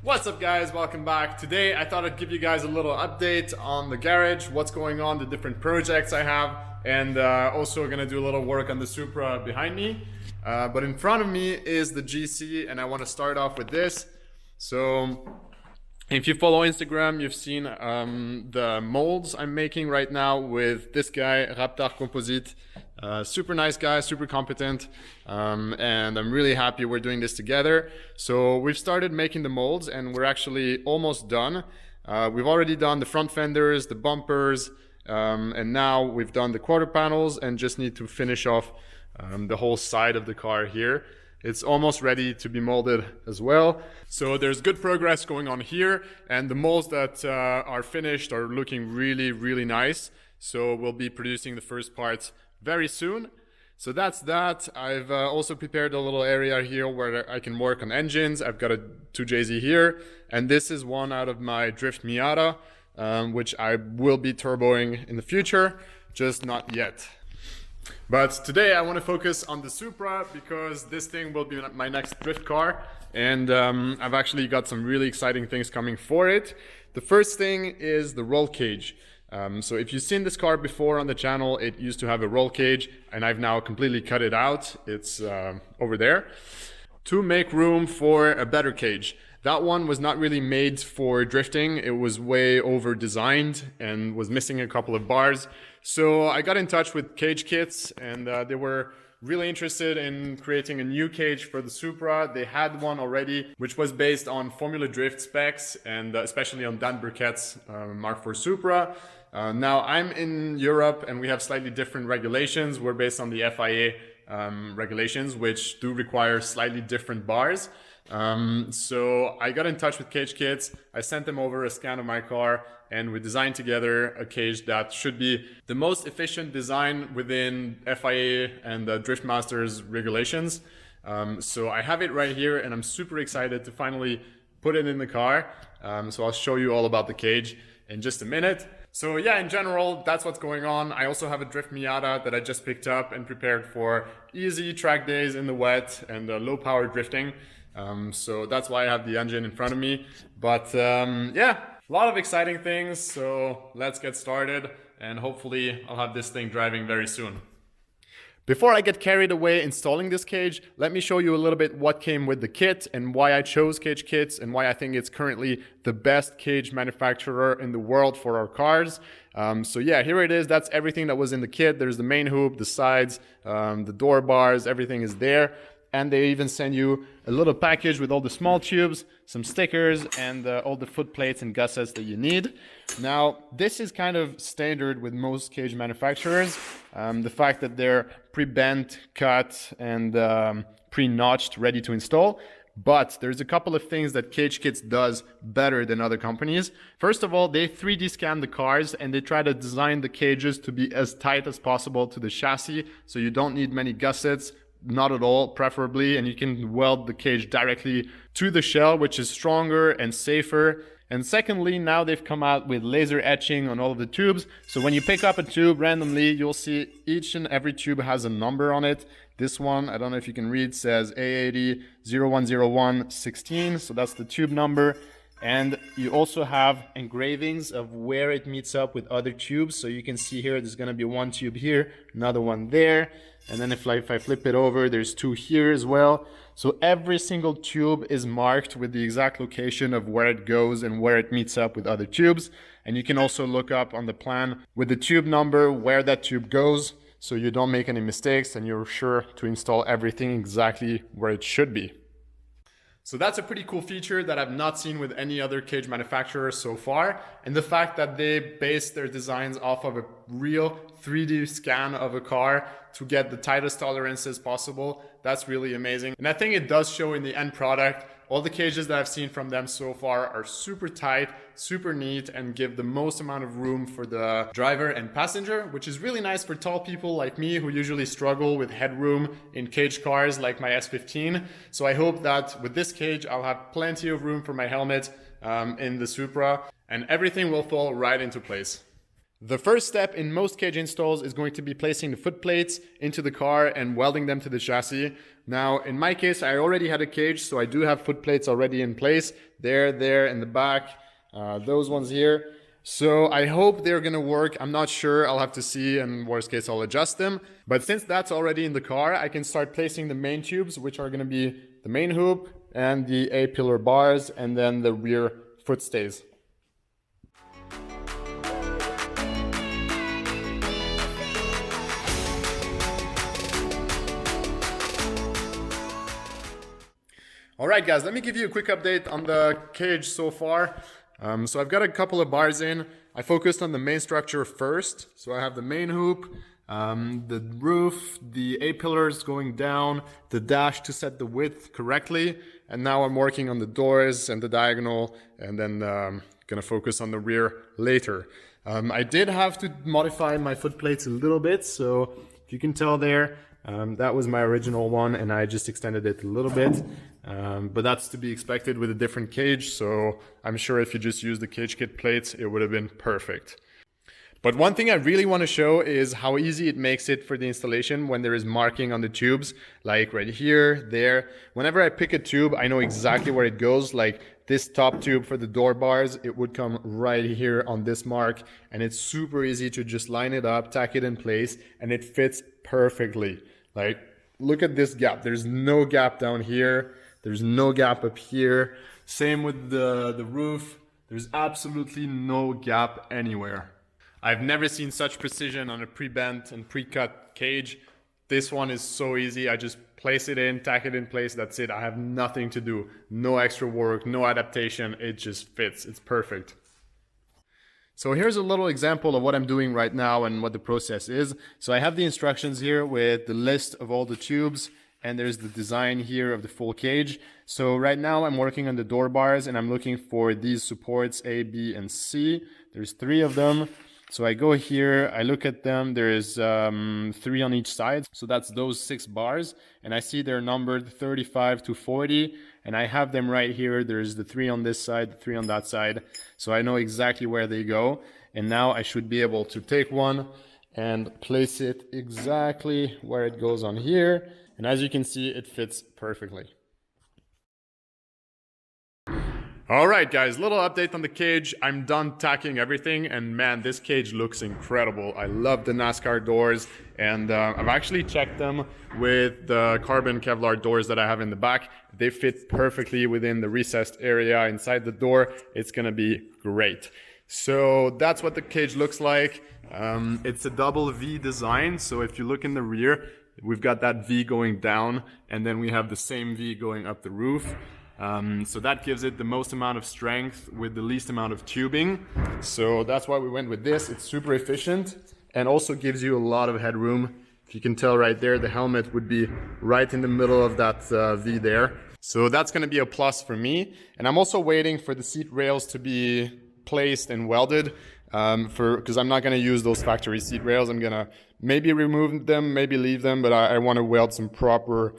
What's up guys, welcome back. Today I thought I'd give you guys a little update on the garage, what's going on, the different projects I have, and also gonna do a little work on the Supra behind me. But in front of me is the GC and I want to start off with this. So if you follow Instagram, you've seen the molds I'm making right now with this guy, Raptor Composite. Super nice guy, super competent, and I'm really happy we're doing this together. So we've started making the molds and we're actually almost done. We've already done the front fenders, the bumpers, and now we've done the quarter panels and just need to finish off the whole side of the car here. It's almost ready to be molded as well. So there's good progress going on here, and the molds that are finished are looking really, really nice. So we'll be producing the first parts very soon. So that's that. I've also prepared a little area here where I can work on engines. I've got a 2JZ here, and this is one out of my Drift Miata, which I will be turboing in the future, just not yet. But today I want to focus on the Supra because this thing will be my next drift car, and I've actually got some really exciting things coming for it. The first thing is the roll cage. So if you've seen this car before on the channel, it used to have a roll cage and I've now completely cut it out. It's over there to make room for a better cage. That one was not really made for drifting. It was way over designed and was missing a couple of bars. So I got in touch with CageKits and they were really interested in creating a new cage for the Supra. They had one already, which was based on Formula Drift specs and especially on Dan Burkett's Mk4 Supra. Now I'm in Europe and we have slightly different regulations. We're based on the FIA regulations, which do require slightly different bars. So I got in touch with CageKits. I sent them over a scan of my car and we designed together a cage that should be the most efficient design within FIA and Drift Masters regulations. So I have it right here and I'm super excited to finally put it in the car. So I'll show you all about the cage in just a minute. So yeah, in general, that's what's going on. I also have a Drift Miata that I just picked up and prepared for easy track days in the wet and low power drifting. So that's why I have the engine in front of me. But yeah, a lot of exciting things. So let's get started and hopefully I'll have this thing driving very soon. Before I get carried away installing this cage, let me show you a little bit what came with the kit and why I chose CageKits and why I think it's currently the best cage manufacturer in the world for our cars. So yeah, here it is. That's everything that was in the kit. There's the main hoop, the sides, the door bars, everything is there. And they even send you a little package with all the small tubes, some stickers, and all the foot plates and gussets that you need. Now, this is kind of standard with most cage manufacturers. The fact that they're pre-bent, cut, and pre-notched, ready to install. But there's a couple of things that CageKits does better than other companies. First of all, they 3D scan the cars and they try to design the cages to be as tight as possible to the chassis, so you don't need many gussets. Not at all, preferably, and you can weld the cage directly to the shell, which is stronger and safer. And secondly, now they've come out with laser etching on all of the tubes. So when you pick up a tube randomly, you'll see each and every tube has a number on it. This one, I don't know if you can read, says A80 0101 16. So that's the tube number. And you also have engravings of where it meets up with other tubes. So you can see here, there's gonna be one tube here, another one there. And then if I flip it over, there's two here as well. So every single tube is marked with the exact location of where it goes and where it meets up with other tubes. And you can also look up on the plan with the tube number where that tube goes, so you don't make any mistakes and you're sure to install everything exactly where it should be. So that's a pretty cool feature that I've not seen with any other cage manufacturer so far. And the fact that they base their designs off of a real 3D scan of a car to get the tightest tolerances possible, that's really amazing. And I think it does show in the end product. All the cages that I've seen from them so far are super tight, super neat, and give the most amount of room for the driver and passenger, which is really nice for tall people like me who usually struggle with headroom in cage cars like my S15. So I hope that with this cage, I'll have plenty of room for my helmet in the Supra, and everything will fall right into place. The first step in most cage installs is going to be placing the foot plates into the car and welding them to the chassis. Now, in my case, I already had a cage, so I do have foot plates already in place. There, in the back, those ones here. So I hope they're gonna work. I'm not sure, I'll have to see, and worst case, I'll adjust them. But since that's already in the car, I can start placing the main tubes, which are gonna be the main hoop and the A-pillar bars, and then the rear foot stays. Alright guys, let me give you a quick update on the cage so far. So I've got a couple of bars in. I focused on the main structure first. So I have the main hoop, the roof, the A-pillars going down, the dash to set the width correctly, and now I'm working on the doors and the diagonal, and then gonna focus on the rear later. I did have to modify my foot plates a little bit, so if you can tell there, that was my original one and I just extended it a little bit. But that's to be expected with a different cage, so I'm sure if you just use the CageKit plates, it would have been perfect. But one thing I really want to show is how easy it makes it for the installation when there is marking on the tubes, like right here, there. Whenever I pick a tube, I know exactly where it goes. Like this top tube for the door bars, it would come right here on this mark, and it's super easy to just line it up, tack it in place, and it fits perfectly. Like, look at this gap. There's no gap down here. There's no gap up here. Same with the roof. There's absolutely no gap anywhere. I've never seen such precision on a pre-bent and pre-cut cage. This one is so easy. I just place it in, tack it in place, that's it. I have nothing to do. No extra work, no adaptation. It just fits. It's perfect. So here's a little example of what I'm doing right now and what the process is. So I have the instructions here with the list of all the tubes, and there's the design here of the full cage. So right now I'm working on the door bars and I'm looking for these supports A, B, and C. There's 3 of them. So I go here, I look at them, there's 3 on each side. So that's those 6 bars. And I see they're numbered 35 to 40. And I have them right here. There's the 3 on this side, the 3 on that side. So I know exactly where they go. And now I should be able to take one and place it exactly where it goes on here. And as you can see, it fits perfectly. All right, guys, little update on the cage. I'm done tacking everything, and man, this cage looks incredible. I love the NASCAR doors, and I've actually checked them with the carbon Kevlar doors that I have in the back. They fit perfectly within the recessed area inside the door. It's gonna be great. So that's what the cage looks like. It's a double V design, so if you look in the rear, we've got that V going down, and then we have the same V going up the roof. So that gives it the most amount of strength with the least amount of tubing. So that's why we went with this. It's super efficient and also gives you a lot of headroom. If you can tell right there, the helmet would be right in the middle of that V there. So that's going to be a plus for me. And I'm also waiting for the seat rails to be placed and welded because I'm not going to use those factory seat rails. I'm going to maybe remove them, maybe leave them, but I want to weld some proper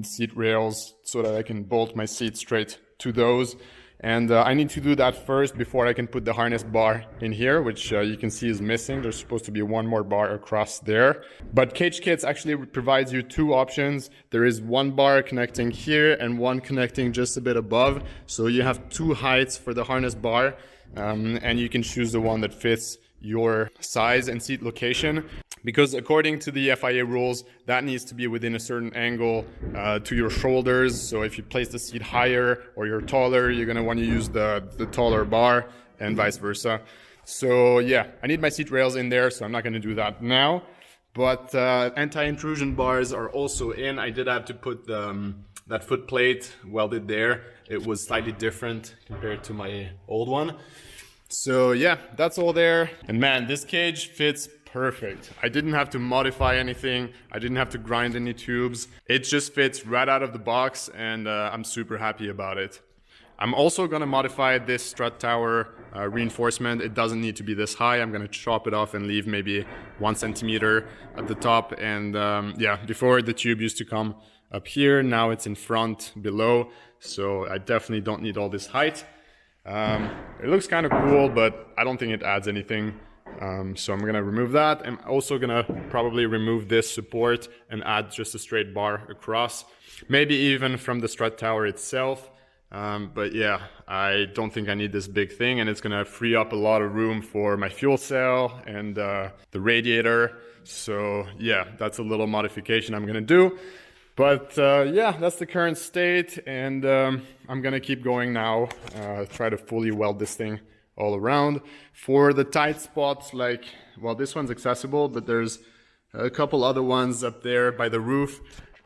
seat rails so that I can bolt my seat straight to those. And I need to do that first before I can put the harness bar in here, which you can see is missing. There's supposed to be one more bar across there. But CageKits actually provides you 2 options. There is 1 bar connecting here and 1 connecting just a bit above. So you have 2 heights for the harness bar, and you can choose the one that fits your size and seat location. Because according to the FIA rules, that needs to be within a certain angle to your shoulders. So if you place the seat higher or you're taller, you're going to want to use the taller bar and vice versa. So yeah, I need my seat rails in there, so I'm not going to do that now. But anti-intrusion bars are also in. I did have to put that foot plate welded there. It was slightly different compared to my old one. So yeah, that's all there. And man, this cage fits perfect. I didn't have to modify anything. I didn't have to grind any tubes. It just fits right out of the box, and I'm super happy about it. I'm also going to modify this strut tower reinforcement. It doesn't need to be this high. I'm going to chop it off and leave maybe 1 centimeter at the top. And yeah, before the tube used to come up here. Now it's in front below. So I definitely don't need all this height. It looks kind of cool, but I don't think it adds anything. So I'm gonna remove that. I'm also gonna probably remove this support and add just a straight bar across, maybe even from the strut tower itself. But yeah, I don't think I need this big thing, and it's gonna free up a lot of room for my fuel cell and the radiator. So yeah, that's a little modification I'm gonna do. But yeah, that's the current state, and I'm gonna keep going now, try to fully weld this thing all around. For the tight spots, like, well, this one's accessible, but there's a couple other ones up there by the roof.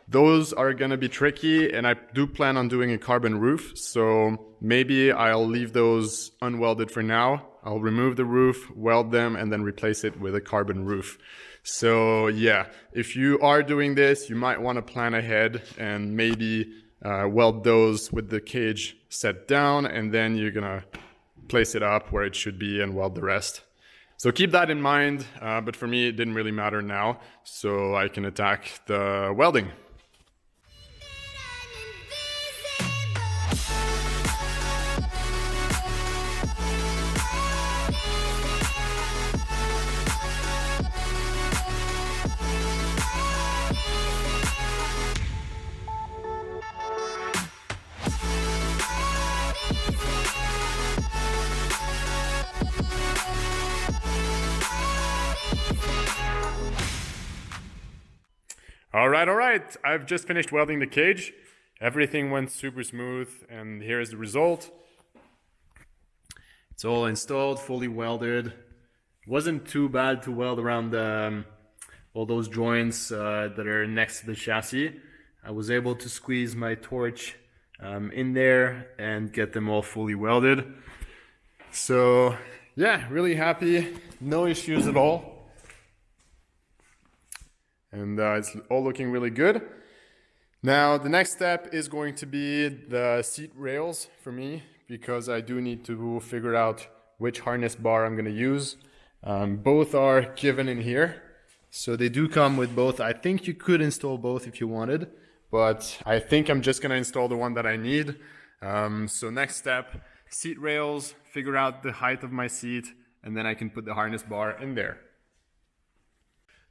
Those are gonna be tricky, and I do plan on doing a carbon roof, so maybe I'll leave those unwelded for now. I'll remove the roof, weld them, and then replace it with a carbon roof. So yeah, if you are doing this, you might want to plan ahead and maybe weld those with the cage set down, and then you're gonna place it up where it should be and weld the rest. So keep that in mind, but for me it didn't really matter now, so I can attack the welding. All right, I've just finished welding the cage. Everything went super smooth, and here's the result. It's all installed, fully welded. Wasn't too bad to weld around all those joints that are next to the chassis. I was able to squeeze my torch in there and get them all fully welded. So yeah, really happy, no issues at all. And it's all looking really good. Now the next step is going to be the seat rails for me, because I do need to figure out which harness bar I'm going to use. Both are given in here, so they do come with both. I think you could install both if you wanted, but I think I'm just going to install the one that I need. So next step, seat rails, figure out the height of my seat, and then I can put the harness bar in there.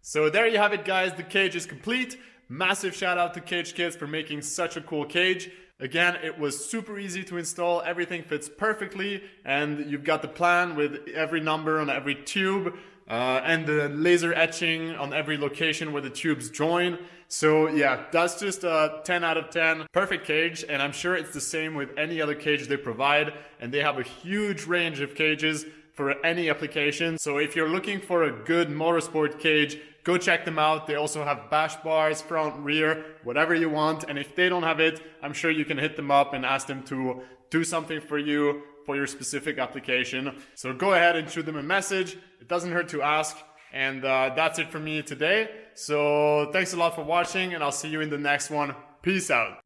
So there you have it, guys. The cage is complete. Massive shout out to CageKits for making such a cool cage. Again, it was super easy to install. Everything fits perfectly, and you've got the plan with every number on every tube and the laser etching on every location where the tubes join. So yeah, that's just a 10 out of 10. Perfect cage, and I'm sure it's the same with any other cage they provide, and they have a huge range of cages for any application. So if you're looking for a good motorsport cage, go check them out. They also have bash bars, front, rear, whatever you want. And if they don't have it, I'm sure you can hit them up and ask them to do something for you for your specific application. So go ahead and shoot them a message. It doesn't hurt to ask. And that's it for me today. So thanks a lot for watching, and I'll see you in the next one. Peace out.